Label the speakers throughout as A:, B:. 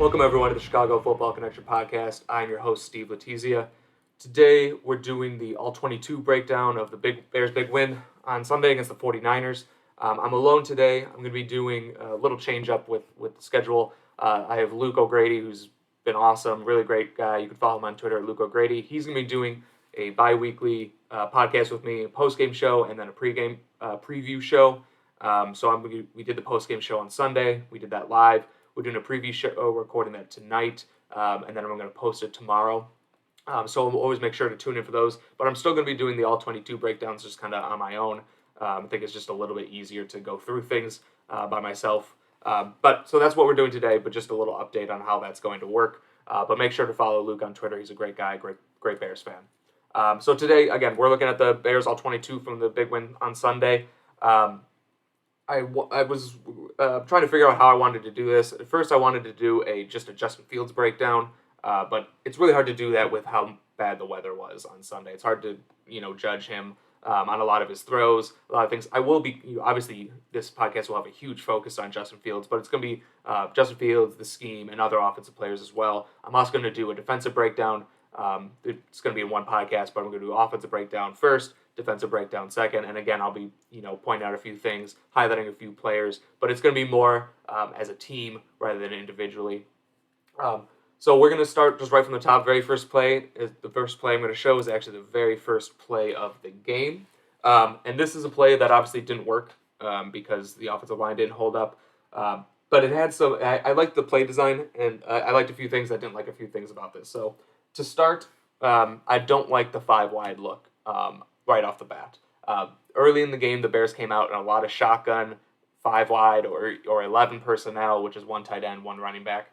A: Welcome everyone to the Chicago Football Connection podcast. I'm your host, Steve Letizia. Today we're doing the All-22 breakdown of the Bears' big win on Sunday against the 49ers. I'm alone today. I'm going to be doing a little change up with the schedule. I have Luke O'Grady, who's been awesome, really great guy. You can follow him on Twitter at Luke O'Grady. He's going to be doing a bi-weekly podcast with me, a post-game show, and then a pre-game preview show. We did the post-game show on Sunday. We did that live. We're doing a preview show, recording that tonight, and then I'm going to post it tomorrow. So I'll always make sure to tune in for those. But I'm still going to be doing the All-22 breakdowns just kind of on my own. I think it's just a little bit easier to go through things by myself. So that's what we're doing today, but just a little update on how that's going to work. But make sure to follow Luke on Twitter. He's a great guy, great Bears fan. So today, again, we're looking at the Bears All-22 from the big win on Sunday. I was trying to figure out how I wanted to do this. At first, I wanted to do just a Justin Fields breakdown, but it's really hard to do that with how bad the weather was on Sunday. It's hard to judge him on a lot of his throws, a lot of things. I will be obviously this podcast will have a huge focus on Justin Fields, but it's going to be Justin Fields, the scheme, and other offensive players as well. I'm also going to do a defensive breakdown. It's going to be in one podcast, but I'm going to do offensive breakdown first, defensive breakdown second, and again, I'll be pointing out a few things, highlighting a few players, but it's going to be more as a team rather than individually. So we're going to start just right from the top. Very first play, the first play I'm going to show is actually the very first play of the game, and this is a play that obviously didn't work because the offensive line didn't hold up, but it had some. I liked the play design, and I liked a few things. I didn't like a few things about this. So to start, I don't like the 5-wide look right off the bat. Early in the game, the Bears came out in a lot of shotgun, 5-wide or 11 personnel, which is one tight end, one running back.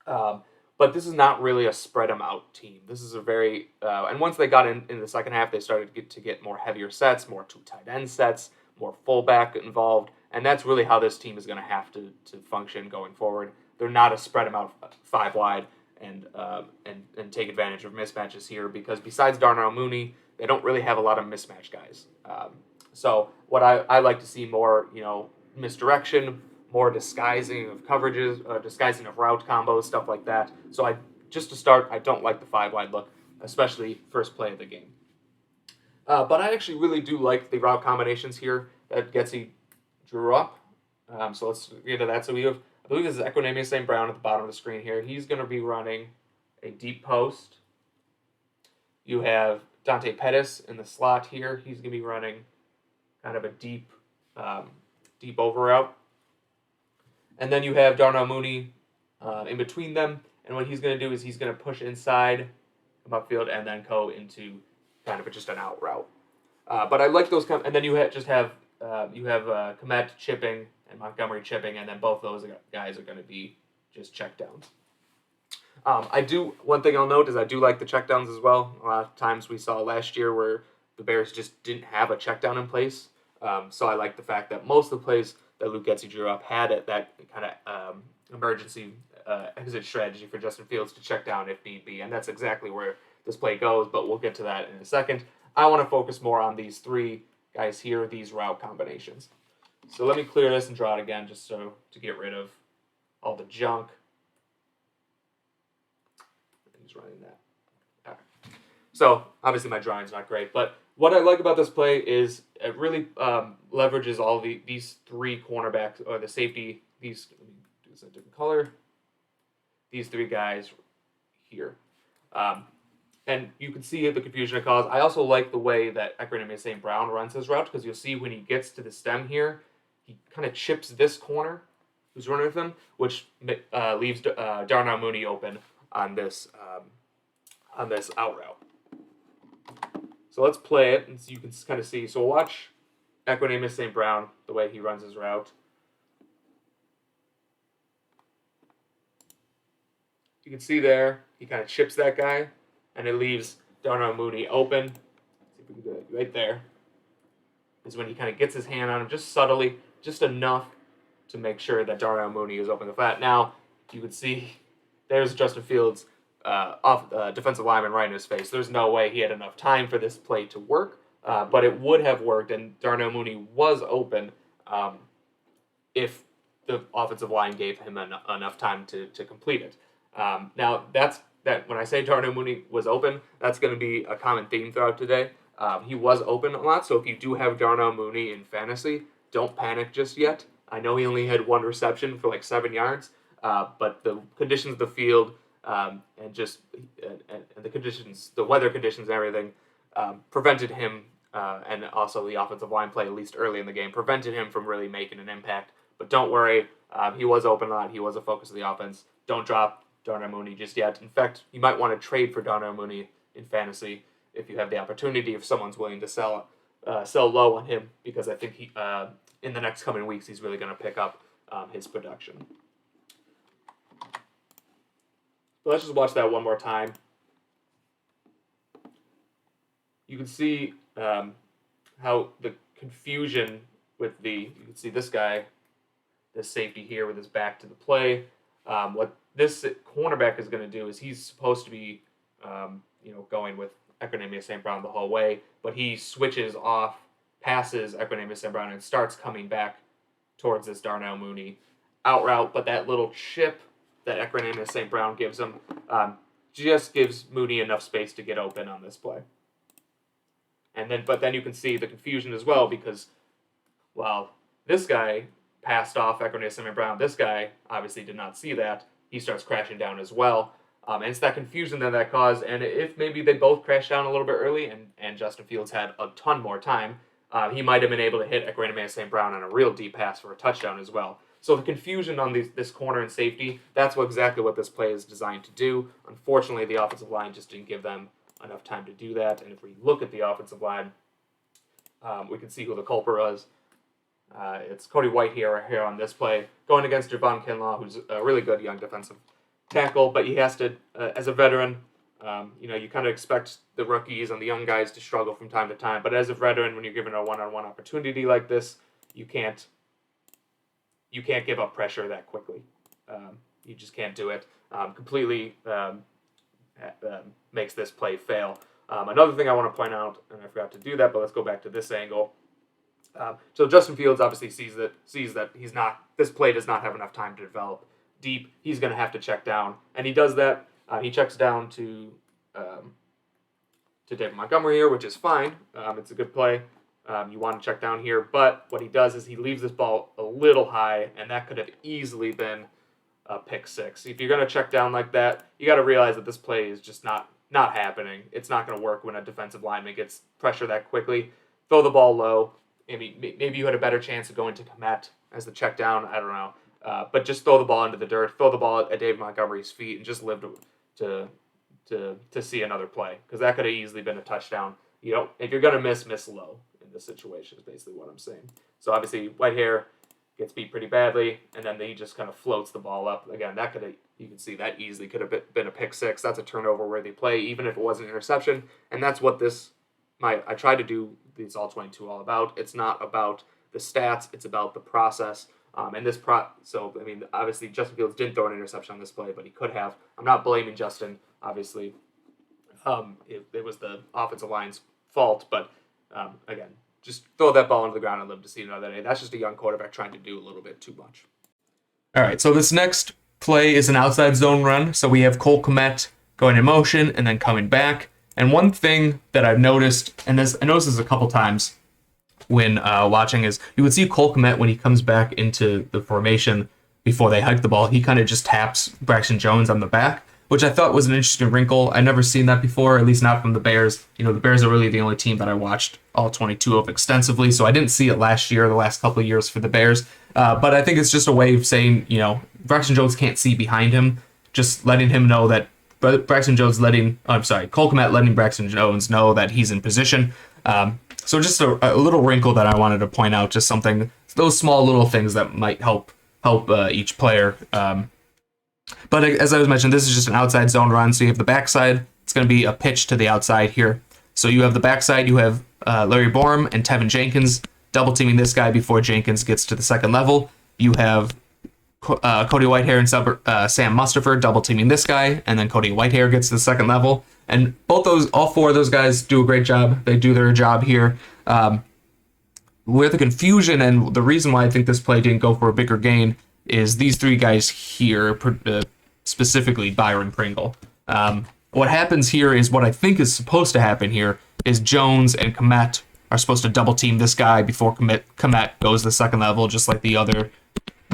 A: But this is not really a spread them out team. This is a very and once they got in the second half, they started to get more heavier sets, more 2 tight end sets, more fullback involved, and that's really how this team is going to have to function going forward. They're not a spread them out 5-wide and take advantage of mismatches here, because besides Darnell Mooney, they don't really have a lot of mismatch guys. So what I like to see more, misdirection, more disguising of coverages, disguising of route combos, stuff like that. So just to start, I don't like the 5-wide look, especially first play of the game. But I actually really do like the route combinations here that Getsy drew up. So let's get into that. So I believe this is Equinix St. Brown at the bottom of the screen here. He's going to be running a deep post. You have Dante Pettis in the slot here. He's going to be running kind of a deep over route. And then you have Darnell Mooney in between them. And what he's going to do is he's going to push inside, come upfield, and then go into kind of just an out route. But I like those and then you have Komet chipping and Montgomery chipping, and then both those guys are going to be just checkdowns. One thing I'll note is I do like the checkdowns as well. A lot of times we saw last year where the Bears just didn't have a checkdown in place. So I like the fact that most of the plays that Luke Getsy drew up had that kind of emergency exit strategy for Justin Fields to check down if need be, and that's exactly where this play goes, but we'll get to that in a second. I want to focus more on these 3 guys here, these route combinations. So let me clear this and draw it again just to get rid of all the junk. He's running that. All right. So obviously my drawing's not great, but what I like about this play is it really leverages all these 3 cornerbacks, or the safety, let me do this in a different color, these 3 guys here. And you can see the confusion it caused. I also like the way that Equinix St. Brown runs his route, because you'll see when he gets to the stem here, he kind of chips this corner who's running with him, which leaves Darnell Mooney open on this out route. So let's play it, and so you can kind of see. So watch Equinix St. Brown, the way he runs his route. You can see there, he kind of chips that guy, and it leaves Darnell Mooney open. Let's see if we can do it right there. Is when he kind of gets his hand on him, just subtly, just enough to make sure that Darnell Mooney is open the flat. Now, you can see there's Justin Fields defensive lineman right in his face. There's no way he had enough time for this play to work, but it would have worked, and Darnell Mooney was open if the offensive line gave him enough time to complete it. Now, when I say Darnell Mooney was open, that's going to be a common theme throughout today. He was open a lot, so if you do have Darnell Mooney in fantasy, don't panic just yet. I know he only had 1 reception for like 7 yards, but the conditions of the field and the conditions, the weather conditions and everything, prevented him, and also the offensive line play, at least early in the game, prevented him from really making an impact. But don't worry, he was open a lot. He was a focus of the offense. Don't drop Darnell Mooney just yet. In fact, you might want to trade for Darnell Mooney in fantasy if you have the opportunity, if someone's willing to sell low on him, because I think he in the next coming weeks he's really going to pick up his production. So let's just watch that one more time. You can see how the confusion with you can see this guy, this safety here with his back to the play. What this cornerback is going to do is he's supposed to be, going with Equinix St. Brown the whole way, but he switches off, passes Equinix St. Brown, and starts coming back towards this Darnell Mooney out route. But that little chip that Equinix St. Brown gives him just gives Mooney enough space to get open on this play. But then you can see the confusion as well, because while this guy passed off Equinix St. Brown, this guy obviously did not see that. He starts crashing down as well. And it's that confusion that caused, and if maybe they both crashed down a little bit early and Justin Fields had a ton more time, he might have been able to hit Equinix St. Brown on a real deep pass for a touchdown as well. So the confusion on this corner and safety, that's exactly what this play is designed to do. Unfortunately, the offensive line just didn't give them enough time to do that. And if we look at the offensive line, we can see who the culprit was. It's Cody White here on this play, going against Javon Kinlaw, who's a really good young defensive tackle, but he has to, as a veteran, you kind of expect the rookies and the young guys to struggle from time to time, but as a veteran, when you're given a one-on-one opportunity like this, you can't give up pressure that quickly. You just can't do it. Completely makes this play fail. Another thing I want to point out, and I forgot to do that, but let's go back to this angle. So Justin Fields obviously sees that this play does not have enough time to develop deep. He's going to have to check down, and he does that. He checks down to David Montgomery here, which is fine. It's a good play. You want to check down here, but what he does is he leaves this ball a little high, and that could have easily been a pick six. If you're going to check down like that, you got to realize that this play is just not happening. It's not going to work when a defensive lineman gets pressure that quickly. Throw the ball low. Maybe you had a better chance of going to Komet as the check down. I don't know. But just throw the ball into the dirt. Throw the ball at Dave Montgomery's feet and just live to see another play, because that could have easily been a touchdown. If you're going to miss low in this situation is basically what I'm saying. So obviously Whitehair gets beat pretty badly, and then he just kind of floats the ball up. Again, you can see that easily could have been a pick six. That's a turnover-worthy play, even if it was an interception. And that's what I tried to do these All-22 all about. It's not about the stats. It's about the process. Obviously Justin Fields didn't throw an interception on this play, but he could have. I'm not blaming Justin, obviously. It was the offensive line's fault, but again, just throw that ball into the ground and live to see another day. That's just a young quarterback trying to do a little bit too much. All right, so this next play is an outside zone run. So we have Cole Kmet going in motion and then coming back. And one thing that I've noticed, and I noticed this a couple times when watching, is you would see Cole Kmet when he comes back into the formation before they hike the ball, he kind of just taps Braxton Jones on the back, which I thought was an interesting wrinkle. I'd never seen that before, at least not from the Bears. The Bears are really the only team that I watched all 22 of extensively, so I didn't see it last year, the last couple of years for the Bears. But I think it's just a way of saying, Braxton Jones can't see behind him, just letting him know that Cole Kmet letting Braxton Jones know that he's in position. So just a little wrinkle that I wanted to point out, just something, those small little things that might help each player. But as I was mentioning, this is just an outside zone run. So you have the backside. It's going to be a pitch to the outside here. So you have the backside. You have Larry Borum and Tevin Jenkins double teaming this guy before Jenkins gets to the second level. You have Cody Whitehair and Sam Mustipher double teaming this guy, and then Cody Whitehair gets to the second level. And all four of those guys do a great job. They do their job here. Where the confusion and the reason why I think this play didn't go for a bigger gain is these three guys here, specifically Byron Pringle. What happens here is what I think is supposed to happen here is Jones and Komet are supposed to double team this guy before Komet goes to the second level, just like the other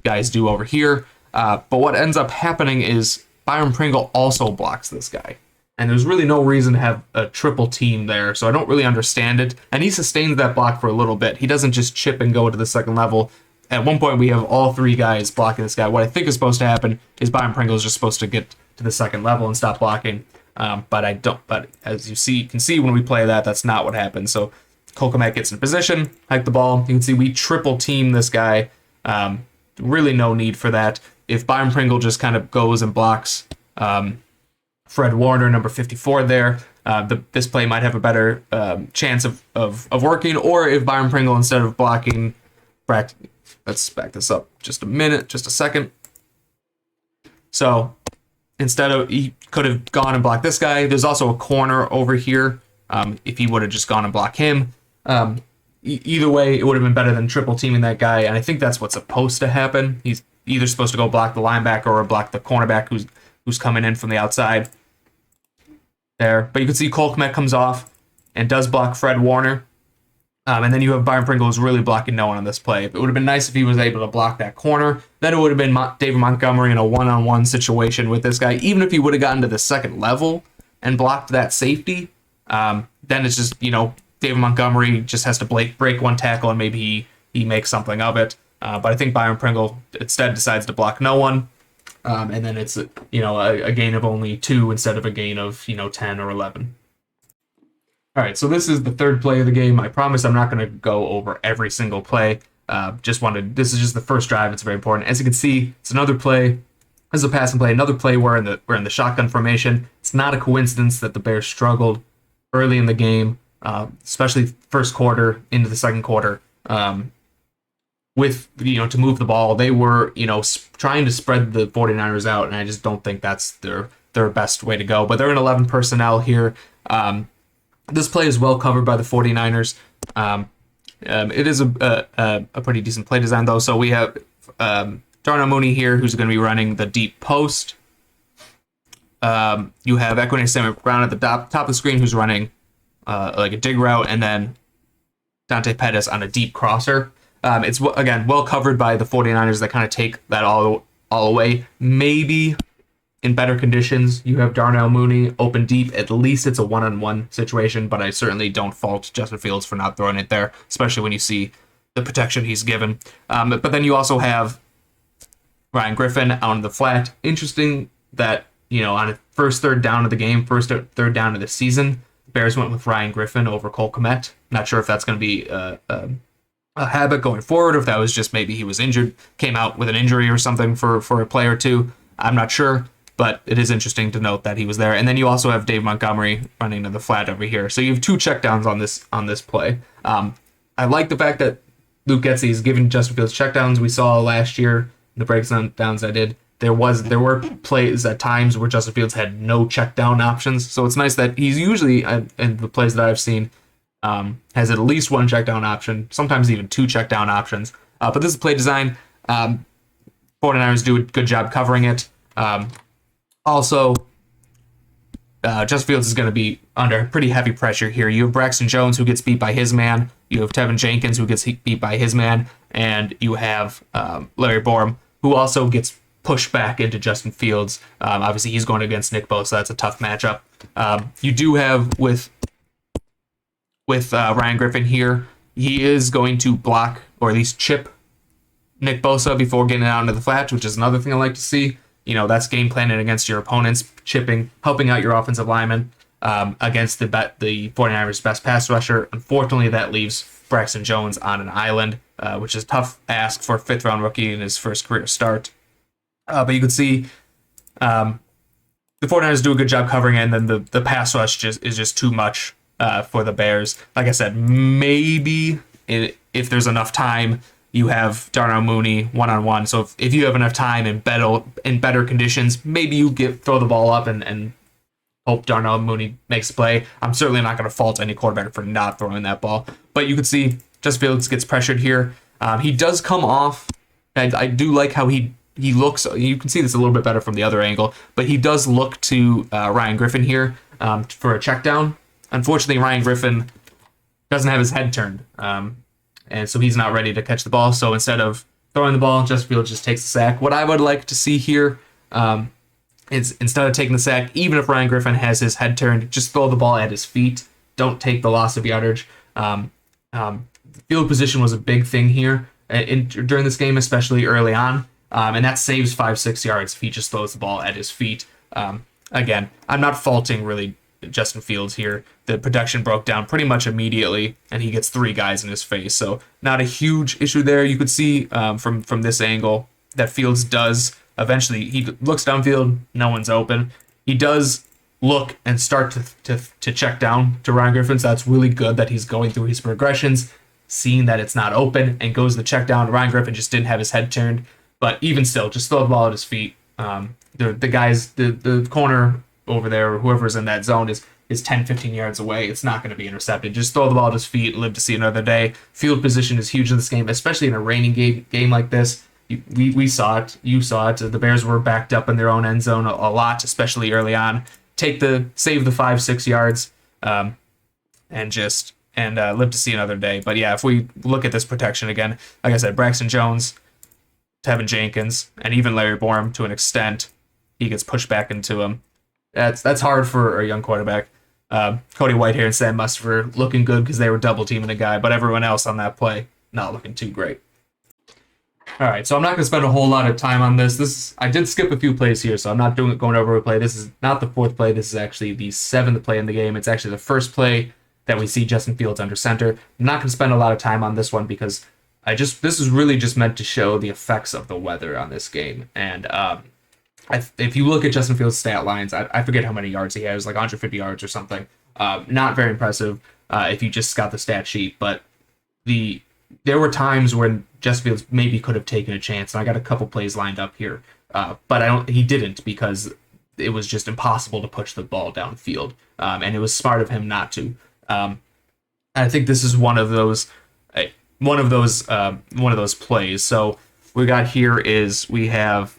A: guys do over here. But what ends up happening is Byron Pringle also blocks this guy. And there's really no reason to have a triple team there, so I don't really understand it. And he sustains that block for a little bit. He doesn't just chip and go to the second level. At one point, we have all three guys blocking this guy. What I think is supposed to happen is Byron Pringle is just supposed to get to the second level and stop blocking. But I don't. But as you can see when we play that, that's not what happens. So Cole Komet gets in position, hike the ball. You can see we triple team this guy. Really no need for that. If Byron Pringle just kind of goes and blocks Fred Warner, number 54 there, this play might have a better chance of working. Or if Byron Pringle, instead of blocking, let's back this up just a second. So instead of, he could have gone and blocked this guy. There's also a corner over here. If he would have just gone and blocked him. Either way, it would have been better than triple teaming that guy. And I think that's what's supposed to happen. He's either supposed to go block the linebacker or block the cornerback who's coming in from the outside there. But you can see Cole Komet comes off and does block Fred Warner. And then you have Byron Pringle who's really blocking no one on this play. It would have been nice if he was able to block that corner. Then it would have been David Montgomery in a one-on-one situation with this guy. Even if he would have gotten to the second level and blocked that safety, then it's just, David Montgomery just has to break one tackle and maybe he makes something of it. But I think Byron Pringle instead decides to block no one. And then it's, a gain of only 2 instead of a gain of, 10 or 11. All right, so this is the third play of the game. I promise I'm not going to go over every single play. This is just the first drive. It's very important. As you can see, it's another play. This is a passing play. Another play we're in the shotgun formation. It's not a coincidence that the Bears struggled early in the game, especially first quarter into the second quarter. With to move the ball, they were trying to spread the 49ers out, and I just don't think that's their best way to go. But they're in 11 personnel here. This play is well covered by the 49ers. It is a pretty decent play design, though. So we have Darnell Mooney here, who's going to be running the deep post. You have Equinix Brown at the top of the screen, who's running like a dig route, and then Dante Pettis on a deep crosser. It's, again, well covered by the 49ers that kind of take that all away. Maybe in better conditions, you have Darnell Mooney open deep. At least it's a one-on-one situation, but I certainly don't fault Justin Fields for not throwing it there, especially when you see the protection he's given. But then you also have Ryan Griffin on the flat. Interesting that, on a first third down of the game, first third down of the season, the Bears went with Ryan Griffin over Cole Komet. Not sure if that's going to be a habit going forward, or if that was just maybe he was injured, came out with an injury or something for a play or two. I'm not sure, but it is interesting to note that he was there. And then you also have Dave Montgomery running to the flat over here. So you have 2 checkdowns on this play. I like the fact that Luke Getsy is giving Justin Fields checkdowns. We saw last year the breakdowns I did. There were plays at times where Justin Fields had no checkdown options. So it's nice that he's usually, in the plays that I've seen, has at least 1 checkdown option, sometimes even 2 checkdown options. But this is play design. 49ers do a good job covering it. Also, Justin Fields is going to be under pretty heavy pressure here. You have Braxton Jones, who gets beat by his man. You have Tevin Jenkins, who gets beat by his man. And you have Larry Borum, who also gets pushed back into Justin Fields. Obviously, he's going against Nick Bosa, so that's a tough matchup. You do have with Ryan Griffin here, he is going to block, or at least chip, Nick Bosa before getting out into the flat, which is another thing I like to see. That's game planning against your opponents, chipping, helping out your offensive linemen against the 49ers' best pass rusher. Unfortunately, that leaves Braxton Jones on an island, which is a tough ask for a 5th-round rookie in his first career start. But you can see the 49ers do a good job covering it, and then the pass rush is just too much for the Bears. Like I said, maybe if there's enough time, you have Darnell Mooney one-on-one. So if you have enough time in better conditions, maybe you throw the ball up and hope Darnell Mooney makes a play. I'm certainly not going to fault any quarterback for not throwing that ball. But you can see Justin Fields gets pressured here. He does come off. I do like how he he looks, you can see this a little bit better from the other angle, but he does look to Ryan Griffin here for a check down. Unfortunately, Ryan Griffin doesn't have his head turned, and so he's not ready to catch the ball. So instead of throwing the ball, Justin Fields just takes the sack. What I would like to see here is instead of taking the sack, even if Ryan Griffin has his head turned, just throw the ball at his feet. Don't take the loss of yardage. Field position was a big thing here during this game, especially early on, and that saves 5-6 yards if he just throws the ball at his feet. Again, I'm not faulting really Justin Fields here. The production broke down pretty much immediately, and he gets 3 guys in his face, so not a huge issue there. You could see from this angle that Fields does eventually, he looks downfield, no one's open. He does look and start to check down to Ryan Griffin, so that's really good that he's going through his progressions, seeing that it's not open, and goes to check down. Ryan Griffin just didn't have his head turned, but even still, just throw the ball at his feet. The corner over there, or whoever's in that zone, is 10-15 yards away. It's not going to be intercepted. Just throw the ball at his feet and live to see another day. Field position is huge in this game, especially in a raining game like this. We saw it. You saw it. The Bears were backed up in their own end zone a lot, especially early on. Save the 5-6 yards, and live to see another day. But yeah, if we look at this protection again, like I said, Braxton Jones, Tevin Jenkins, and even Larry Borum to an extent, he gets pushed back into him. That's hard for a young quarterback. Cody Whitehair and Sam Must were looking good because they were double teaming a guy, but everyone else on that play not looking too great. All right, so I'm not going to spend a whole lot of time on this. I did skip a few plays here, so I'm not going over a play. This is not the 4th play. This is actually the 7th play in the game. It's actually the first play that we see Justin Fields under center. I'm not going to spend a lot of time on this one because this is really just meant to show the effects of the weather on this game. And if you look at Justin Fields' stat lines, I forget how many yards he has, like 150 yards or something. Not very impressive if you just got the stat sheet, but there were times when Justin Fields maybe could have taken a chance, and I got a couple plays lined up here, but he didn't because it was just impossible to push the ball downfield, and it was smart of him not to. I think this is one of those plays. So we got here is we have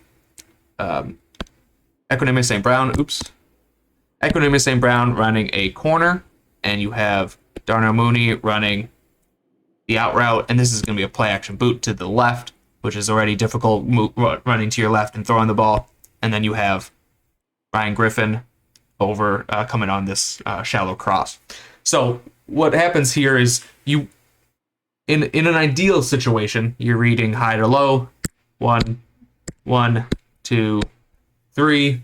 A: Equinix St. Brown running a corner, and you have Darnell Mooney running the out route, and this is going to be a play action boot to the left, which is already difficult running to your left and throwing the ball. And then you have Ryan Griffin over coming on this shallow cross. So what happens here is you, in an ideal situation, you're reading high to low, 1, 2, 3,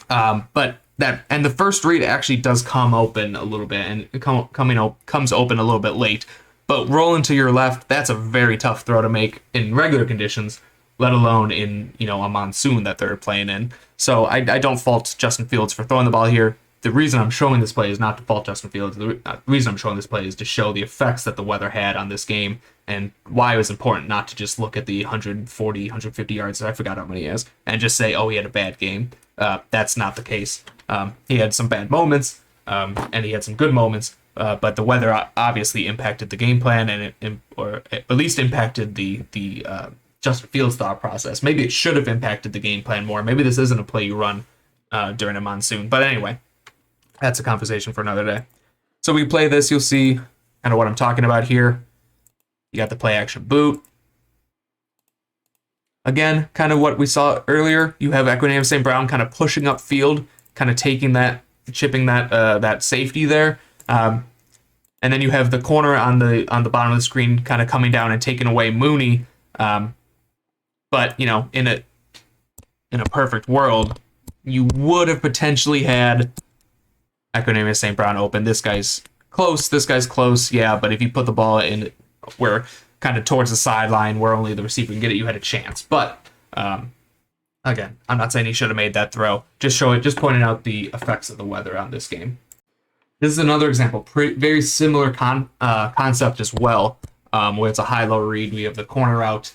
A: but the first read actually does come open a little bit, and it comes open a little bit late. But rolling to your left, that's a very tough throw to make in regular conditions, let alone in a monsoon that they're playing in. So I don't fault Justin Fields for throwing the ball here. The reason I'm showing this play is not to fault Justin Fields. The reason I'm showing this play is to show the effects that the weather had on this game and why it was important not to just look at the 140, 150 yards, I forgot how many he has, and just say, oh, he had a bad game. That's not the case. He had some bad moments, and he had some good moments, but the weather obviously impacted the game plan, or at least impacted the Justin Fields' thought process. Maybe it should have impacted the game plan more. Maybe this isn't a play you run during a monsoon. But anyway, that's a conversation for another day. So we play this, you'll see kind of what I'm talking about here. You got the play action boot. Again, kind of what we saw earlier. You have Equinix St. Brown kind of pushing up field, kind of taking that, chipping that safety there. And then you have the corner on the bottom of the screen kind of coming down and taking away Mooney. But in a perfect world, you would have potentially had Equinix St. Brown open. This guy's close, yeah, but if you put the ball in where kind of towards the sideline where only the receiver can get it, you had a chance. But again, I'm not saying he should have made that throw. Just pointing out the effects of the weather on this game. This is another example, very similar concept as well, where it's a high-low read. We have the corner route.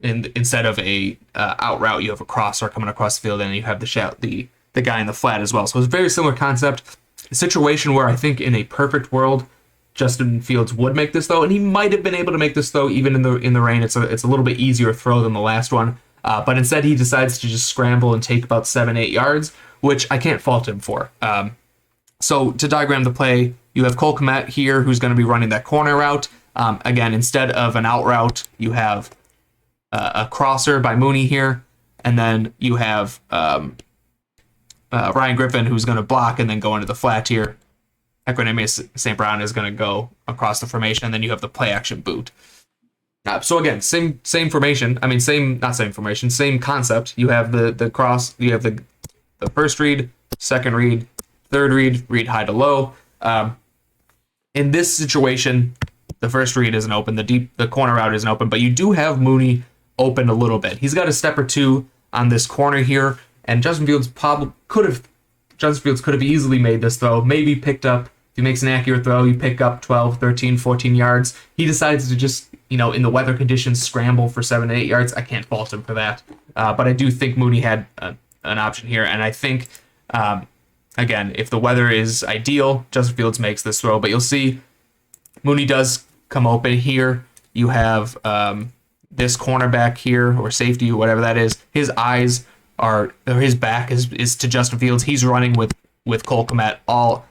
A: Instead of a out route, you have a crosser coming across the field, and you have the guy in the flat as well. So it's a very similar concept. A situation where I think in a perfect world, Justin Fields would make this throw, and he might have been able to make this throw even in the rain. It's a little bit easier throw than the last one. But instead, he decides to just scramble and take about 7-8 yards, which I can't fault him for. So to diagram the play, you have Cole Kmet here, who's going to be running that corner route. Again, instead of an out route, you have a crosser by Mooney here, and then you have Ryan Griffin, who's going to block and then go into the flat here. Equinix St. Brown is going to go across the formation, and then you have the play action boot. So again, same formation. I mean, same concept. You have the cross. You have the first read, second read, third read high to low. In this situation, the first read isn't open. The corner route isn't open, but you do have Mooney open a little bit. He's got a step or two on this corner here, and Justin Fields could have easily made this throw. Maybe picked up. If he makes an accurate throw, you pick up 12, 13, 14 yards. He decides to just, in the weather conditions, scramble for 7-8 yards. I can't fault him for that. But I do think Mooney had an option here, and I think, again, if the weather is ideal, Justin Fields makes this throw. But you'll see Mooney does come open here. You have this cornerback here, or safety, whatever that is. His eyes or his back is to Justin Fields. He's running with Cole Kmet all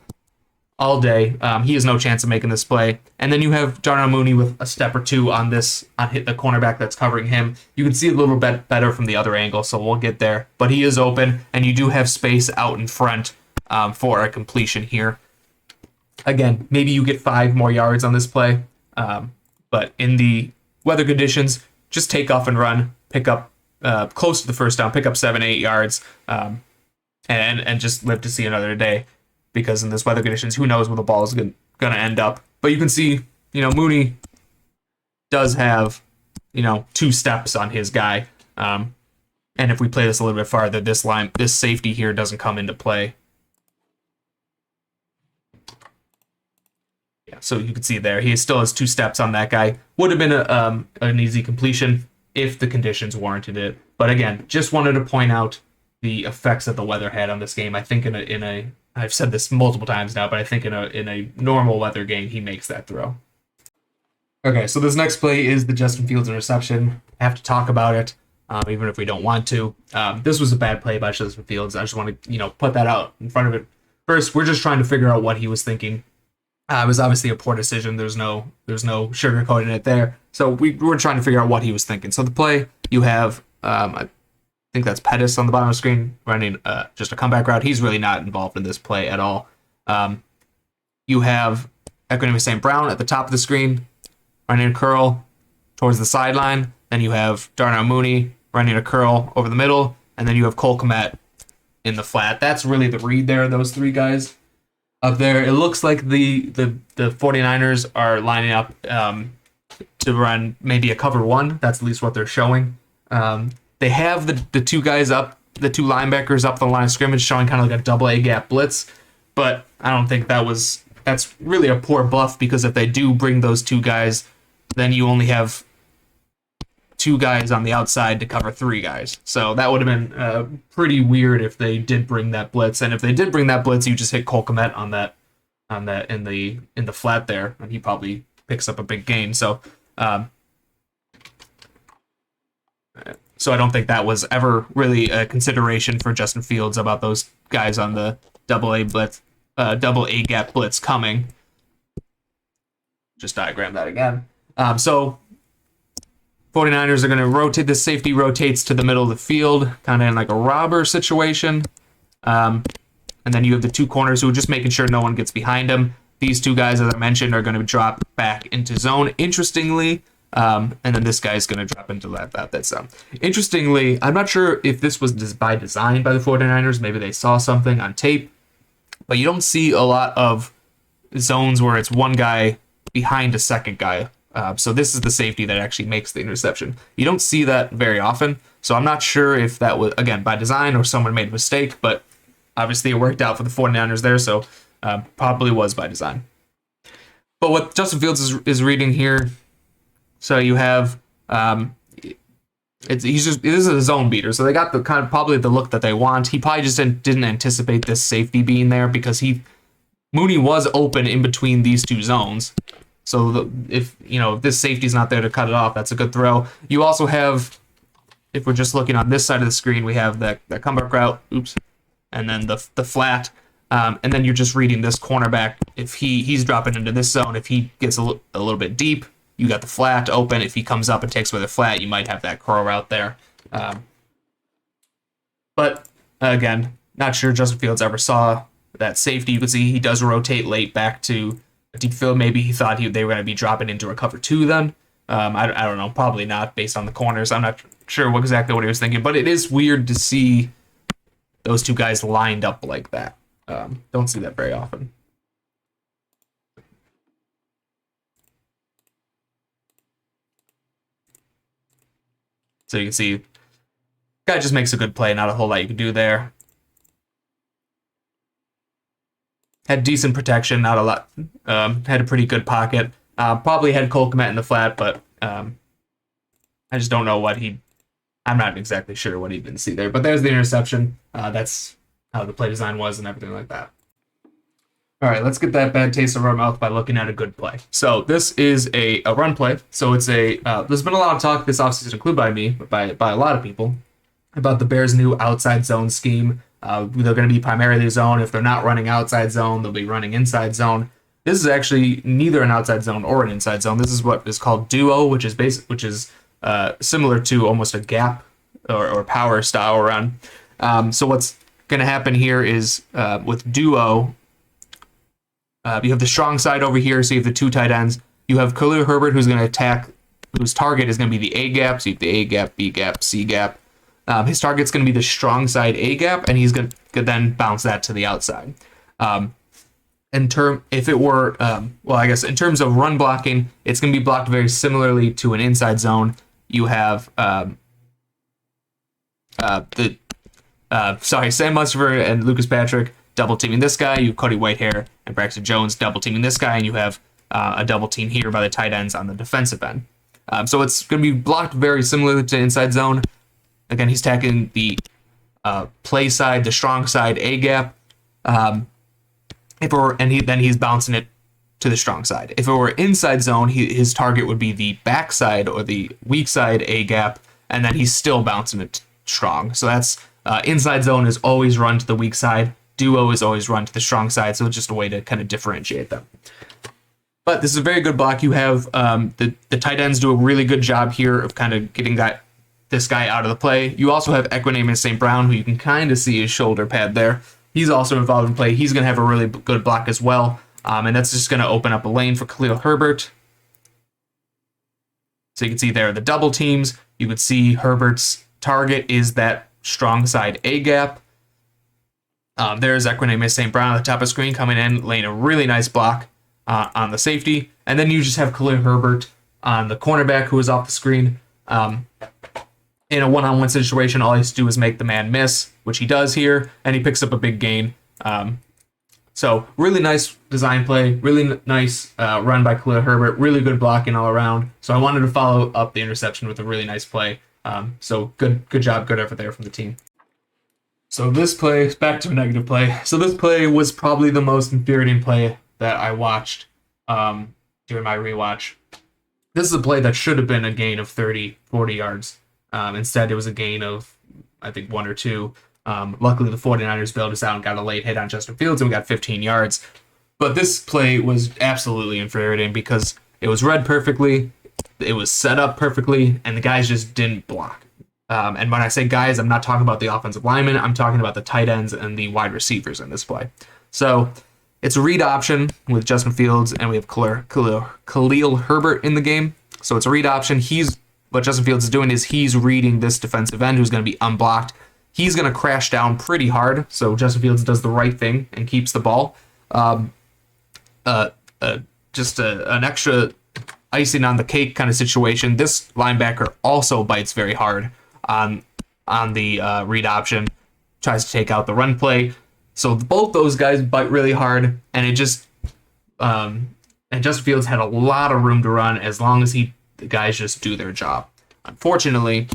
A: day. He has no chance of making this play. And then you have Darnell Mooney with a step or two on the cornerback that's covering him. You can see a little bit better from the other angle, so we'll get there. But he is open, and you do have space out in front for a completion here. Again, maybe you get 5 more yards on this play. But in the weather conditions, just take off and run, pick up close to the first down, pick up 7-8 yards, and just live to see another day. Because in this weather conditions, who knows where the ball is going to end up. But you can see, Mooney does have, 2 steps on his guy. And if we play this a little bit farther, this safety here doesn't come into play. Yeah, so you can see there, he still has 2 steps on that guy. Would have been an easy completion if the conditions warranted it. But again, just wanted to point out the effects that the weather had on this game. I think in a I've said this multiple times now, but I think in a normal weather game, he makes that throw. Okay, so this next play is the Justin Fields interception. I have to talk about it, even if we don't want to. This was a bad play by Justin Fields. I just want to, put that out in front of it. First, we're just trying to figure out what he was thinking. It was obviously a poor decision. There's no sugarcoating it there. So we're trying to figure out what he was thinking. So the play, you have, I think that's Pettis on the bottom of the screen running just a comeback route. He's really not involved in this play at all. You have Equinix St. Brown at the top of the screen running a curl towards the sideline. Then you have Darnell Mooney running a curl over the middle. And then you have Cole Kmet in the flat. That's really the read there, those 3 guys up there. It looks like the 49ers are lining up to run maybe a cover 1. That's at least what they're showing. They have the 2 guys up, the 2 linebackers up the line of scrimmage, showing kind of like a double A gap blitz. But I don't think that's really a poor bluff, because if they do bring those 2 guys, then you only have 2 guys on the outside to cover 3 guys. So that would have been pretty weird if they did bring that blitz. And if they did bring that blitz, you just hit Cole Kmet on that in the flat there, and he probably picks up a big gain. So I don't think that was ever really a consideration for Justin Fields about those guys on the double A gap blitz coming. Just diagram that again. So 49ers are going to rotate. This safety rotates to the middle of the field, kind of in like a robber situation. And then you have the 2 corners who are just making sure no one gets behind them. These 2 guys, as I mentioned, are going to drop back into zone. Interestingly, and then this guy's going to drop into that zone. Interestingly, I'm not sure if this was by design by the 49ers. Maybe they saw something on tape. But you don't see a lot of zones where it's one guy behind a second guy. So this is the safety that actually makes the interception. You don't see that very often. So I'm not sure if that was, again, by design or someone made a mistake. But obviously it worked out for the 49ers there. So probably was by design. But what Justin Fields is reading here, so you have this is a zone beater, so they got the kind of probably the look that they want. He probably just didn't anticipate this safety being there, because Mooney was open in between these 2 zones. So if this safety's not there to cut it off, that's a good throw. You also have if we're just looking on this side of the screen, we have the comeback route, and then the flat, and then you're just reading this cornerback. If he's dropping into this zone, if he gets a little bit deep, you got the flat open. If he comes up and takes away the flat, you might have that curl route there. But again, not sure Justin Fields ever saw that safety. You can see he does rotate late back to deep field. Maybe he thought they were going to be dropping into a cover 2 then. I don't know. Probably not based on the corners. I'm not sure exactly what he was thinking, but it is weird to see those two guys lined up like that. Don't see that very often. So you can see, guy just makes a good play. Not a whole lot you can do there. Had decent protection, not a lot. Had a pretty good pocket. Probably had Cole Kmet in the flat, but I just don't know I'm not exactly sure what he didn't see there. But there's the interception. That's how the play design was and everything like that. All right, let's get that bad taste of our mouth by looking at a good play. So this is a run play. So it's there's been a lot of talk this offseason, included by me, but by a lot of people, about the Bears' new outside zone scheme. They're going to be primarily zone. If they're not running outside zone, they'll be running inside zone. This is actually neither an outside zone or an inside zone. This is what is called duo, which is similar to almost a gap or power style run. So what's going to happen here is with duo, you have the strong side over here, so you have the two tight ends. You have Khalil Herbert, who's going to attack, whose target is going to be the A gap, so you have the A gap, B gap, C gap. His target's going to be the strong side A gap, and he's going to then bounce that to the outside. In terms of run blocking, it's going to be blocked very similarly to an inside zone. You have Sam Musgrave and Lucas Patrick double teaming this guy. You have Cody Whitehair and Braxton Jones double teaming this guy, and you have a double team here by the tight ends on the defensive end. So it's going to be blocked very similarly to inside zone. Again, he's attacking the play side, the strong side A gap. Then he's bouncing it to the strong side. If it were inside zone, his target would be the back side or the weak side A gap, and then he's still bouncing it strong. So that's inside zone is always run to the weak side. Duo is always run to the strong side. So it's just a way to kind of differentiate them. But this is a very good block. You have the tight ends do a really good job here of kind of getting this guy out of the play. You also have Equinix St. Brown, who you can kind of see his shoulder pad there. He's also involved in play. He's going to have a really good block as well. And that's just going to open up a lane for Khalil Herbert. So you can see there the double teams. You could see Herbert's target is that strong side A gap. There's Equinix St. Brown at the top of the screen coming in, laying a really nice block on the safety. And then you just have Khalil Herbert on the cornerback who is off the screen. In a one-on-one situation, all he has to do is make the man miss, which he does here, and he picks up a big gain. So really nice design play, really nice run by Khalil Herbert, really good blocking all around. So I wanted to follow up the interception with a really nice play. So good job, good effort there from the team. So this play, back to a negative play. So this play was probably the most infuriating play that I watched during my rewatch. This is a play that should have been a gain of 30, 40 yards. Instead, it was a gain of, I think, 1 or 2. Luckily, the 49ers bailed us out and got a late hit on Justin Fields, and we got 15 yards. But this play was absolutely infuriating because it was read perfectly, it was set up perfectly, and the guys just didn't block. And when I say guys, I'm not talking about the offensive linemen. I'm talking about the tight ends and the wide receivers in this play. So it's a read option with Justin Fields, and we have Khalil Herbert in the game. So it's a read option. What Justin Fields is doing is he's reading this defensive end who's going to be unblocked. He's going to crash down pretty hard, so Justin Fields does the right thing and keeps the ball. Just an extra icing on the cake kind of situation. This linebacker also bites very hard on the read option, tries to take out the run play. So both those guys bite really hard, and and Justin Fields had a lot of room to run as long as the guys just do their job. Unfortunately,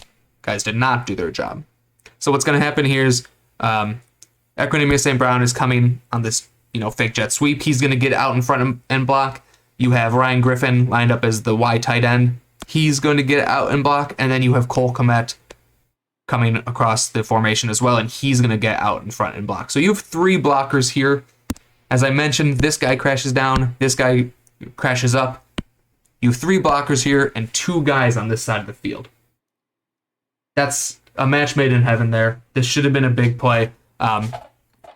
A: guys did not do their job. So what's going to happen here is Equinix St. Brown is coming on this fake jet sweep. He's going to get out in front and block. You have Ryan Griffin lined up as the wide tight end. He's going to get out and block. And then you have Cole Kmet coming across the formation as well, and he's going to get out in front and block. So you have 3 blockers here. As I mentioned, this guy crashes down, this guy crashes up. You have 3 blockers here and 2 guys on this side of the field. That's a match made in heaven there. This should have been a big play.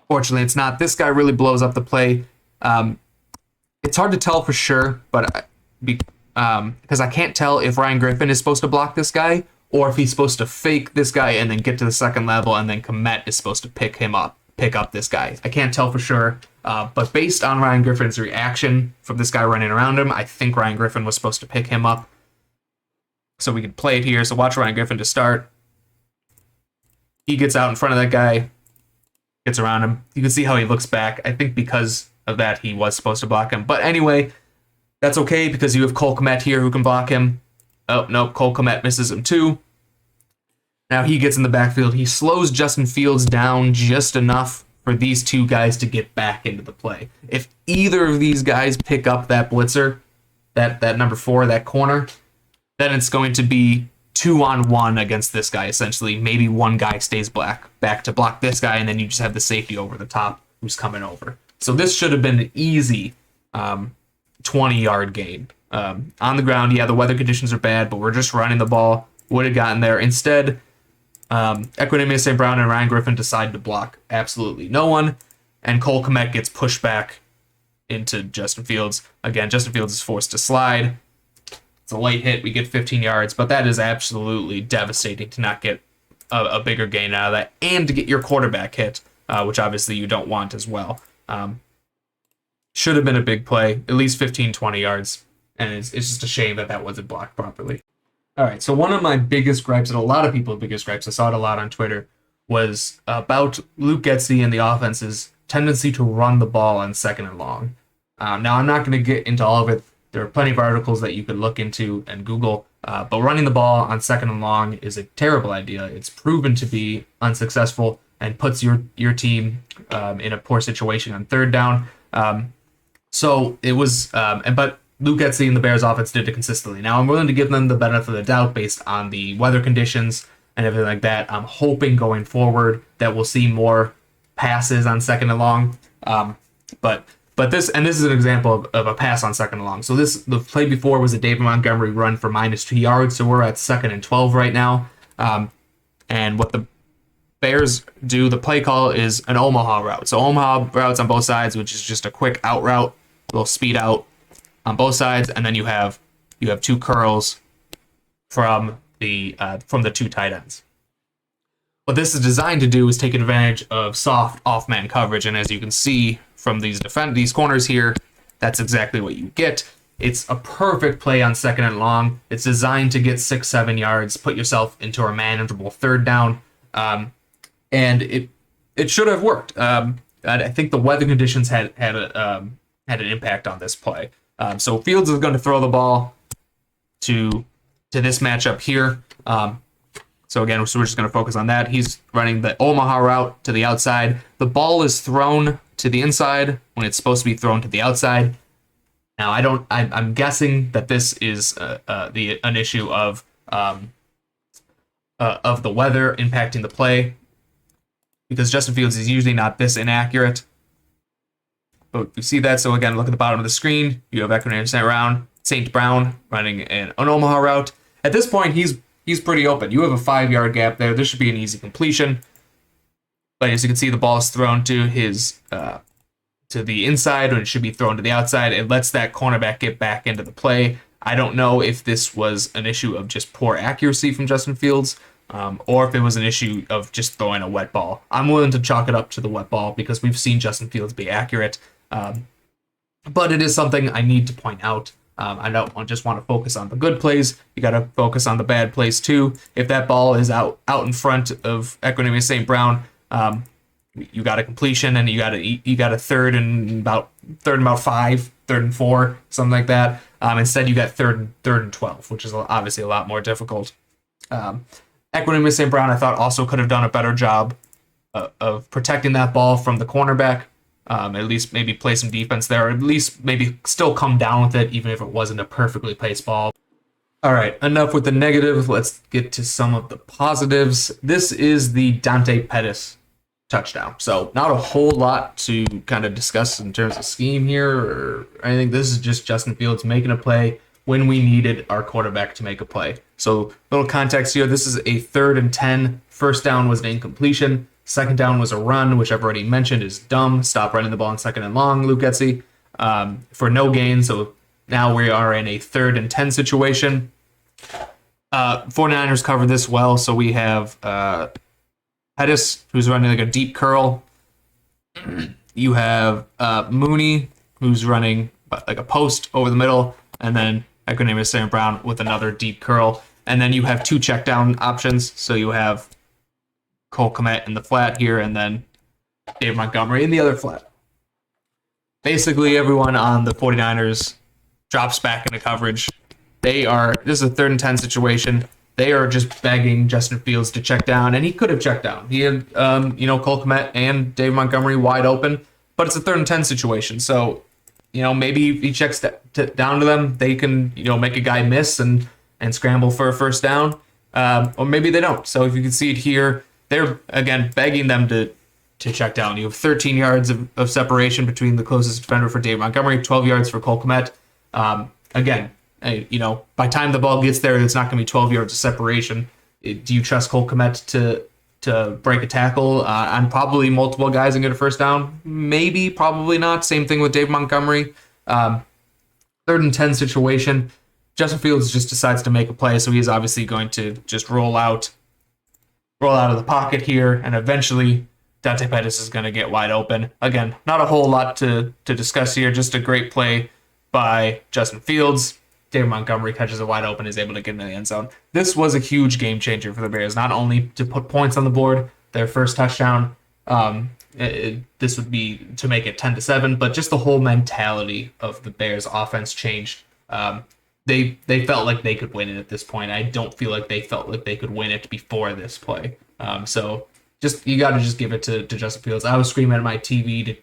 A: Fortunately, it's not. This guy really blows up the play. It's hard to tell for sure, but because I can't tell if Ryan Griffin is supposed to block this guy or if he's supposed to fake this guy and then get to the second level, and then Komet is supposed to pick up this guy. I can't tell for sure, but based on Ryan Griffin's reaction from this guy running around him, I think Ryan Griffin was supposed to pick him up. So we can play it here. So watch Ryan Griffin to start. He gets out in front of that guy, gets around him. You can see how he looks back. I think because of that, he was supposed to block him. But anyway, that's okay because you have Cole Komet here who can block him. Oh, no, Cole Komet misses him too. Now he gets in the backfield. He slows Justin Fields down just enough for these 2 guys to get back into the play. If either of these guys pick up that blitzer, that number 4, that corner, then it's going to be 2-on-1 against this guy, essentially. Maybe one guy stays back to block this guy, and then you just have the safety over the top who's coming over. So this should have been an easy 20-yard gain. On the ground, yeah, the weather conditions are bad, but we're just running the ball. Would have gotten there. Instead, Equinix St. Brown and Ryan Griffin decide to block absolutely no one, and Cole Komet gets pushed back into Justin Fields. Again, Justin Fields is forced to slide. It's a late hit. We get 15 yards, but that is absolutely devastating to not get a bigger gain out of that and to get your quarterback hit, which obviously you don't want as well. Should have been a big play, at least 15, 20 yards, and it's just a shame that wasn't blocked properly. All right, so one of my biggest gripes, and a lot of people's biggest gripes, I saw it a lot on Twitter, was about Luke Getsy and the offense's tendency to run the ball on 2nd and long. Now, I'm not going to get into all of it. There are plenty of articles that you could look into and Google, but running the ball on 2nd and long is a terrible idea. It's proven to be unsuccessful and puts your team in a poor situation on 3rd down. So it was, but Luke Getsy and the Bears offense did it consistently. Now, I'm willing to give them the benefit of the doubt based on the weather conditions and everything like that. I'm hoping going forward that we'll see more passes on 2nd and long. But this is an example of a pass on 2nd and long. So the play before was a David Montgomery run for -2 yards. So we're at 2nd and 12 right now. And what the Bears do, the play call is an Omaha route. So Omaha routes on both sides, which is just a quick out route, a little speed out on both sides, and then you have 2 curls from the 2 tight ends. What this is designed to do is take advantage of soft off-man coverage, and as you can see from these corners here, that's exactly what you get. It's a perfect play on 2nd and long. It's designed to get 6-7 yards, put yourself into a manageable 3rd down, and it should have worked. I think the weather conditions had an impact on this play. So Fields is going to throw the ball to this matchup here. So again, so we're just going to focus on that. He's running the Omaha route to the outside. The ball is thrown to the inside when it's supposed to be thrown to the outside. Now, I'm guessing that this is an issue of the weather impacting the play, because Justin Fields is usually not this inaccurate. But you see that. So again, look at the bottom of the screen. You have Equinix St. Brown running an Omaha route. At this point, he's pretty open. You have a 5-yard gap there. This should be an easy completion. But as you can see, the ball is thrown to his to the inside when it should be thrown to the outside. It lets that cornerback get back into the play. I don't know if this was an issue of just poor accuracy from Justin Fields, or if it was an issue of just throwing a wet ball. I'm willing to chalk it up to the wet ball because we've seen Justin Fields be accurate. But it is something I need to point out. I don't just want to focus on the good plays. You got to focus on the bad plays too. If that ball is out in front of Equinix St. Brown, you got a completion, and you got a third and about 5, 3rd and 4, something like that. Instead, you got third and 12, which is obviously a lot more difficult. Equinix St. Brown, I thought, also could have done a better job of protecting that ball from the cornerback. At least maybe play some defense there, or at least maybe still come down with it, even if it wasn't a perfectly placed ball. All right, enough with the negatives. Let's get to some of the positives. This is the Dante Pettis touchdown. So not a whole lot to kind of discuss in terms of scheme here or anything. This is just Justin Fields making a play when we needed our quarterback to make a play. So little context here. This is a 3rd and 10. First down was an incompletion. Second down was a run, which I've already mentioned is dumb. Stop running the ball on 2nd and long, Luke Getsy, for no gain. So now we are in a 3rd and 10 situation. 49ers cover this well. So we have Pettis, who's running like a deep curl. You have Mooney, who's running like a post over the middle. And then Equinix Sam Brown with another deep curl. And then you have 2 check down options. So you have Cole Kmet in the flat here, and then Dave Montgomery in the other flat. Basically, everyone on the 49ers drops back into coverage. This is a 3rd and 10 situation. They are just begging Justin Fields to check down, and he could have checked down. He had, Cole Kmet and Dave Montgomery wide open, but it's a 3rd and 10 situation. So, maybe if he checks down to them, they can, make a guy miss and scramble for a first down, or maybe they don't. So if you can see it here, they're, again, begging them to check down. You have 13 yards of separation between the closest defender for Dave Montgomery, 12 yards for Cole Kmet. Again, by the time the ball gets there, it's not going to be 12 yards of separation. Do you trust Cole Kmet to break a tackle on probably multiple guys and get a first down? Maybe, probably not. Same thing with Dave Montgomery. 3rd and 10 situation. Justin Fields just decides to make a play, so he's obviously going to just roll out of the pocket here, and eventually Dante Pettis is going to get wide open. Again, not a whole lot to discuss here, just a great play by Justin Fields. David Montgomery catches it wide open, is able to get into the end zone. This was a huge game changer for the Bears, not only to put points on the board, their first touchdown, this would be to make it 10-7, but just the whole mentality of the Bears offense changed. They felt like they could win it at this point. I don't feel like they felt like they could win it before this play. So you got to just give it to Justin Fields. I was screaming at my TV to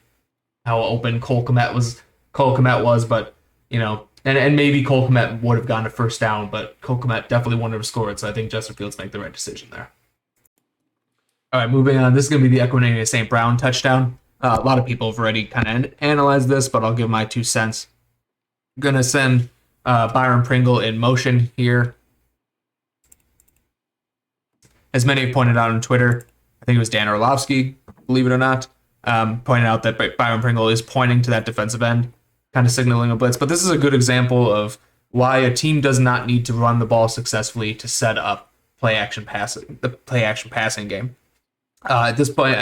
A: how open Cole Kmet was, but and maybe Cole Kmet would have gotten a first down, but Cole Kmet definitely wouldn't have scored. So I think Justin Fields made the right decision there. All right, moving on. This is going to be the Equinix St. Brown touchdown. A lot of people have already kind of analyzed this, but I'll give my 2 cents. I'm going to send Byron Pringle in motion here. As many have pointed out on Twitter, I think it was Dan Orlovsky, believe it or not, pointed out that Byron Pringle is pointing to that defensive end, kind of signaling a blitz. But this is a good example of why a team does not need to run the ball successfully to set up the play action passing game. At this point,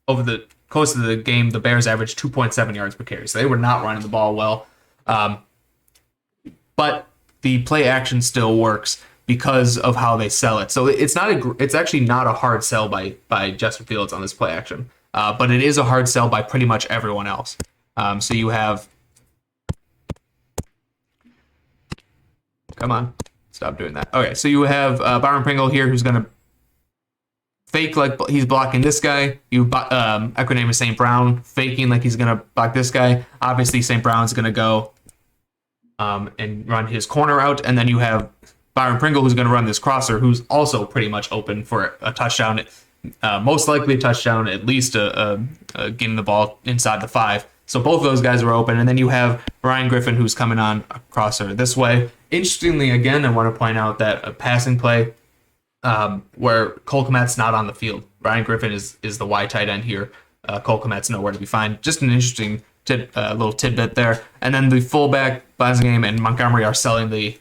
A: over the course of the game, the Bears averaged 2.7 yards per carry, so they were not running the ball well. But the play action still works because of how they sell it. So it's actually not a hard sell by Justin Fields on this play action, but it is a hard sell by pretty much everyone else. So you have, come on, stop doing that. Okay, so you have Byron Pringle here, who's going to fake like he's blocking this guy. You Equinix St. Brown faking like he's going to block this guy. Obviously, St. Brown's going to go and run his corner out, and then you have Byron Pringle, who's going to run this crosser, who's also pretty much open for a touchdown, most likely a touchdown, at least getting the ball inside the 5. So both of those guys are open, and then you have Brian Griffin, who's coming on a crosser this way. Interestingly, again, I want to point out that a passing play where Cole Kmet's not on the field. Brian Griffin is the wide tight end here. Cole Kmet's nowhere to be found. Just an interesting little tidbit there. And then the fullback, Blasingame, and Montgomery are selling the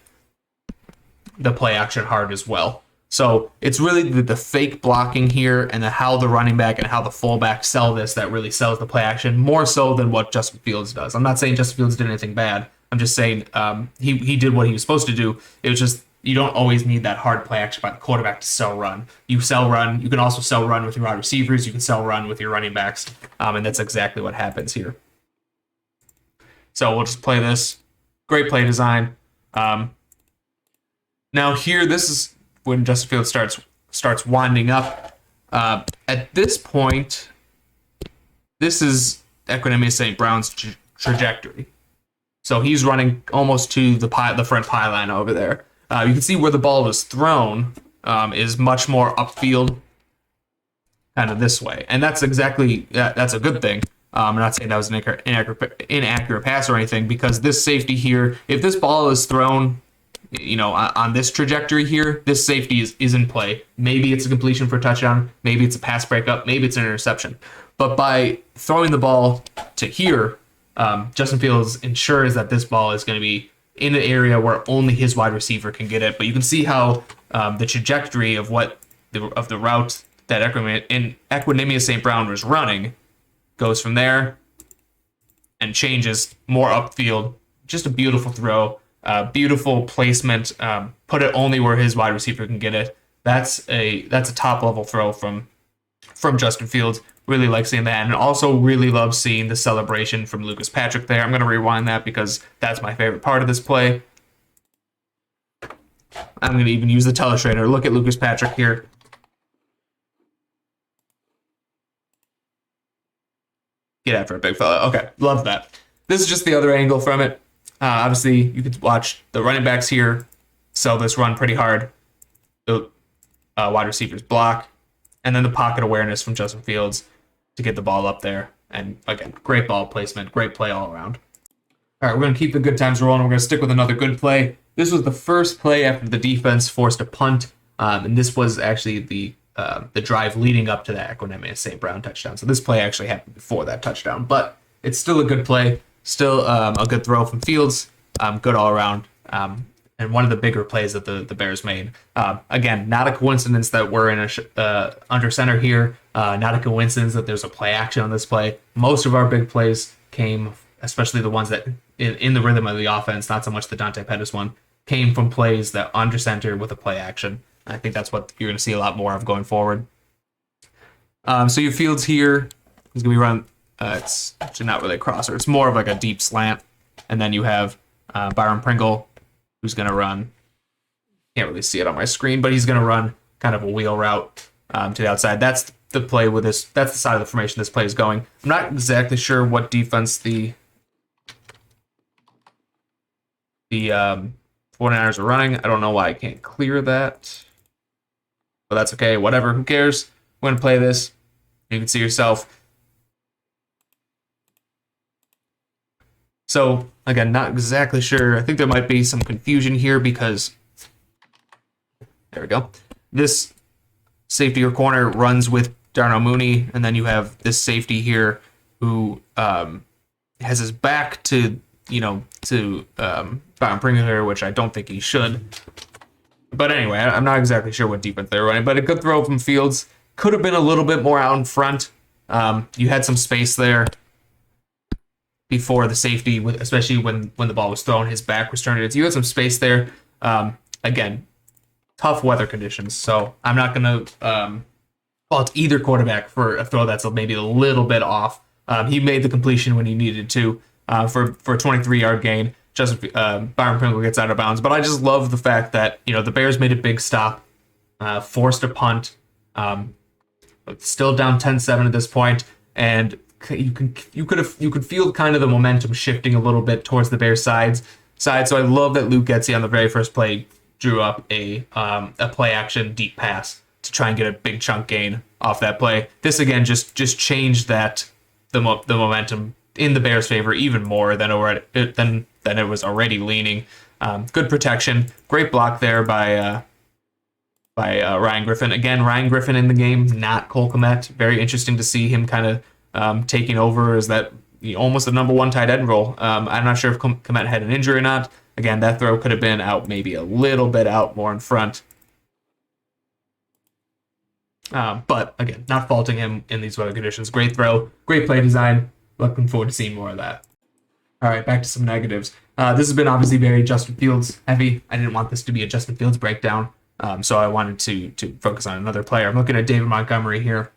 A: play action hard as well. So it's really the fake blocking here and how the running back and how the fullback sell this that really sells the play action more so than what Justin Fields does. I'm not saying Justin Fields did anything bad. I'm just saying he did what he was supposed to do. It was just you don't always need that hard play action by the quarterback to sell run. You sell run. You can also sell run with your wide receivers. You can sell run with your running backs. And that's exactly what happens here. So we'll just play this. Great play design. Now here, this is when Justin Fields starts winding up. At this point, this is Equinix St. Brown's trajectory. So he's running almost to the front pylon over there. You can see where the ball was thrown is much more upfield, kind of this way. And that's exactly, that's a good thing. I'm not saying that was an inaccurate pass or anything, because this safety here, if this ball is thrown, on this trajectory here, this safety is in play. Maybe it's a completion for a touchdown, maybe it's a pass breakup, maybe it's an interception. But by throwing the ball to here, Justin Fields ensures that this ball is going to be in an area where only his wide receiver can get it. But you can see how the trajectory of the route that Equinix St. Brown was running goes from there and changes more upfield. Just a beautiful throw, beautiful placement. Put it only where his wide receiver can get it. That's a top level throw from Justin Fields. Really like seeing that, and also really love seeing the celebration from Lucas Patrick there. I'm going to rewind that because that's my favorite part of this play. I'm going to even use the telestrator. Look at Lucas Patrick here. Get after it, big fella. Okay, love that. This is just the other angle from it. Obviously, you could watch the running backs here sell this run pretty hard. The wide receivers block, and then the pocket awareness from Justin Fields to get the ball up there. And again, great ball placement, great play all around. All right, we're going to keep the good times rolling. We're going to stick with another good play. This was the first play after the defense forced a punt, and this was actually the drive leading up to that Equinix St. Brown touchdown. So this play actually happened before that touchdown, but it's still a good play, still a good throw from Fields, good all around, and one of the bigger plays that the Bears made. Again, not a coincidence that we're in a under center here, not a coincidence that there's a play action on this play. Most of our big plays came, especially the ones that in the rhythm of the offense, not so much the Dante Pettis one, came from plays that under center with a play action. I think that's what you're going to see a lot more of going forward. So your Fields here is going to be run. It's actually not really a crosser. It's more of like a deep slant. And then you have Byron Pringle, who's going to run. Can't really see it on my screen, but he's going to run kind of a wheel route to the outside. That's the play with this. That's the side of the formation this play is going. I'm not exactly sure what defense the 49ers are running. I don't know why I can't clear that. But that's okay. Whatever. Who cares? We're going to play this. You can see yourself. So, again, not exactly sure. I think there might be some confusion here because... There we go. This safety or corner runs with Darnell Mooney, and then you have this safety here who has his back to Byron Pringle, which I don't think he should. But anyway, I'm not exactly sure what defense they're running, but a good throw from Fields. Could have been a little bit more out in front. You had some space there before the safety, especially when the ball was thrown, his back was turned. You had some space there. Again, tough weather conditions, so I'm not going to fault either quarterback for a throw that's maybe a little bit off. He made the completion when he needed to for a 23-yard gain. Byron Pringle gets out of bounds, but I just love the fact that the Bears made a big stop, forced a punt, still down 10-7 at this point, and you could feel kind of the momentum shifting a little bit towards the Bears side. So I love that Luke Getsy on the very first play drew up a play action deep pass to try and get a big chunk gain off that play. This again just changed the momentum in the Bears' favor even more than it was already leaning. Good protection, great block there by Ryan Griffin. Again, Ryan Griffin in the game, not Cole Kmet. Very interesting to see him kind of taking over as that almost the number one tight end role. I'm not sure if Kmet had an injury or not. Again, that throw could have been out maybe a little bit out more in front. But again, not faulting him in these weather conditions. Great throw, great play design. Looking forward to seeing more of that. All right, back to some negatives. This has been obviously very Justin Fields heavy. I didn't want this to be a Justin Fields breakdown, so I wanted to focus on another player. I'm looking at David Montgomery here.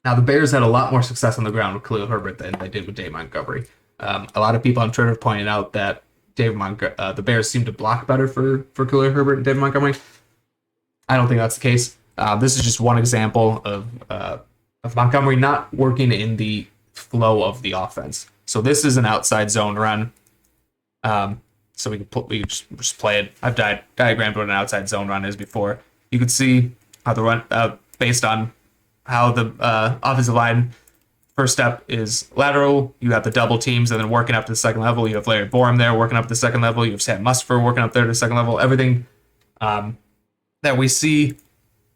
A: Now, the Bears had a lot more success on the ground with Khalil Herbert than they did with David Montgomery. A lot of people on Twitter have pointed out that the Bears seem to block better for Khalil Herbert and David Montgomery. I don't think that's the case. This is just one example of Montgomery not working in the flow of the offense. So this is an outside zone run. So
B: So we can just play it. I've diagrammed what an outside zone run is before. You can see how the run, based on how the offensive line, first step is lateral. You have the double teams, and then working up to the second level, you have Larry Borum there working up to the second level. You have Sam Mustipher working up there to the second level. Everything that we see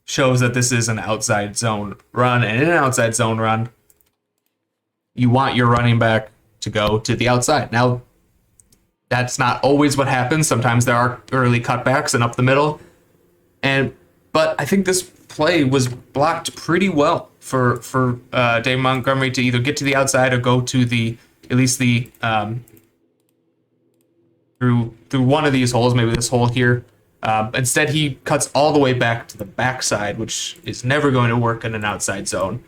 B: shows that this is an outside zone run, and in an outside zone run, you want your running back to go to the outside. Now, that's not always what happens. Sometimes there are early cutbacks and up the middle, but I think this play was blocked pretty well for Dave Montgomery to either get to the outside or go to at least the through one of these holes, maybe this hole here. Instead, he cuts all the way back to the backside, which is never going to work in an outside zone.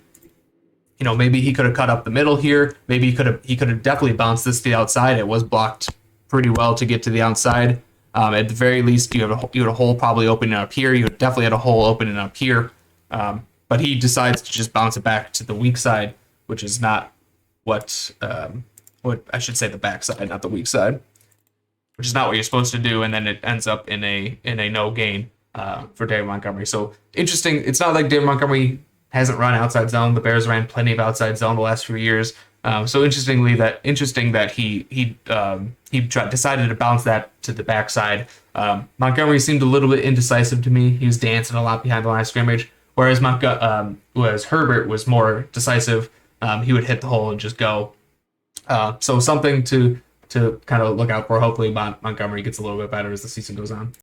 B: Maybe he could have cut up the middle here. Maybe he could have definitely bounced this to the outside. It was blocked pretty well to get to the outside. At the very least, you had a hole probably opening up here. You definitely had a hole opening up here. But he decides to just bounce it back to the weak side, which is not what I should say, the backside, not the weak side, which is not what you're supposed to do. And then it ends up in a no gain for David Montgomery. So interesting. It's not like David Montgomery hasn't run outside zone. The Bears ran plenty of outside zone the last few years. So interesting that he decided to bounce that to the backside. Montgomery seemed a little bit indecisive to me. He was dancing a lot behind the line of scrimmage, whereas Herbert was more decisive. He would hit the hole and just go. So something to kind of look out for. Hopefully Montgomery gets a little bit better as the season goes on.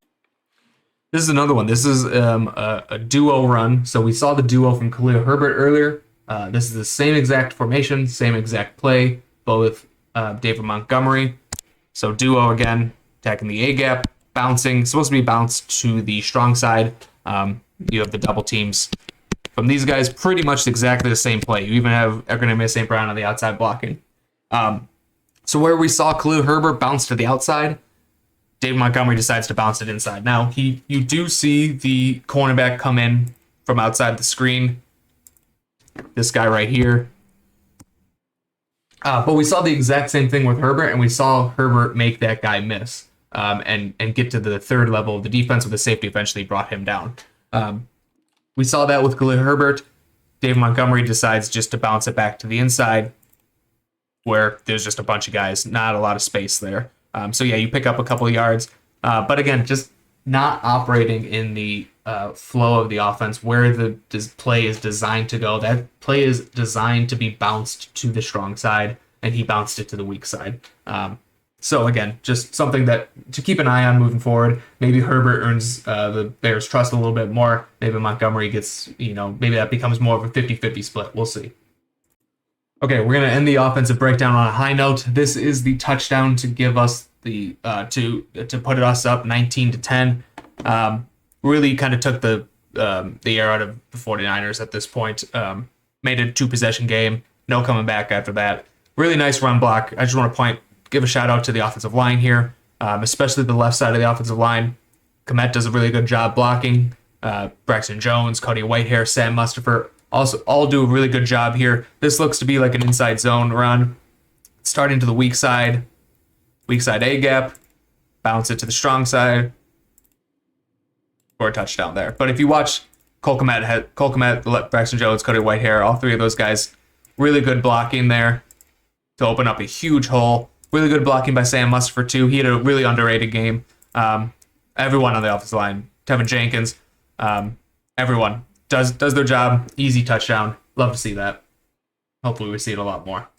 B: This is another one. This is a duo run. So we saw the duo from Khalil Herbert earlier. This is the same exact formation, same exact play, both David Montgomery. So duo again, attacking the A gap, bouncing, supposed to be bounced to the strong side. You have the double teams from these guys, pretty much exactly the same play. You even have Equinix St. Brown on the outside blocking. So where we saw Khalil Herbert bounce to the outside, David Montgomery decides to bounce it inside. Now, you do see the cornerback come in from outside the screen. This guy right here. But we saw the exact same thing with Herbert, and we saw Herbert make that guy miss and get to the third level of the defense with the safety eventually brought him down. We saw that with Khalil Herbert. David Montgomery decides just to bounce it back to the inside where there's just a bunch of guys, not a lot of space there. So yeah, you pick up a couple of yards. But again, just not operating in the flow of the offense where the play is designed to go. That play is designed to be bounced to the strong side, and he bounced it to the weak side. So again, just something that to keep an eye on moving forward. Maybe Herbert earns the Bears' trust a little bit more. Maybe Montgomery gets, maybe that becomes more of a 50-50 split. We'll see. Okay, we're going to end the offensive breakdown on a high note. This is the touchdown to give us the to put us up 19-10. Really kind of took the air out of the 49ers at this point. Made it a 2-possession game. No coming back after that. Really nice run block. I just want to give a shout out to the offensive line here, especially the left side of the offensive line. Komet does a really good job blocking. Braxton Jones, Cody Whitehair, Sam Mustipher also all do a really good job here. This looks to be like an inside zone run. Starting to the weak side A gap, bounce it to the strong side, or a touchdown there. But if you watch Cole Komet, Braxton Jones, Cody Whitehair, all three of those guys, really good blocking there to open up a huge hole. Really good blocking by Sam Mustipher too. He had a really underrated game. Everyone on the offensive line, Tevin Jenkins, everyone does their job. Easy touchdown. Love to see that. Hopefully we see it a lot more.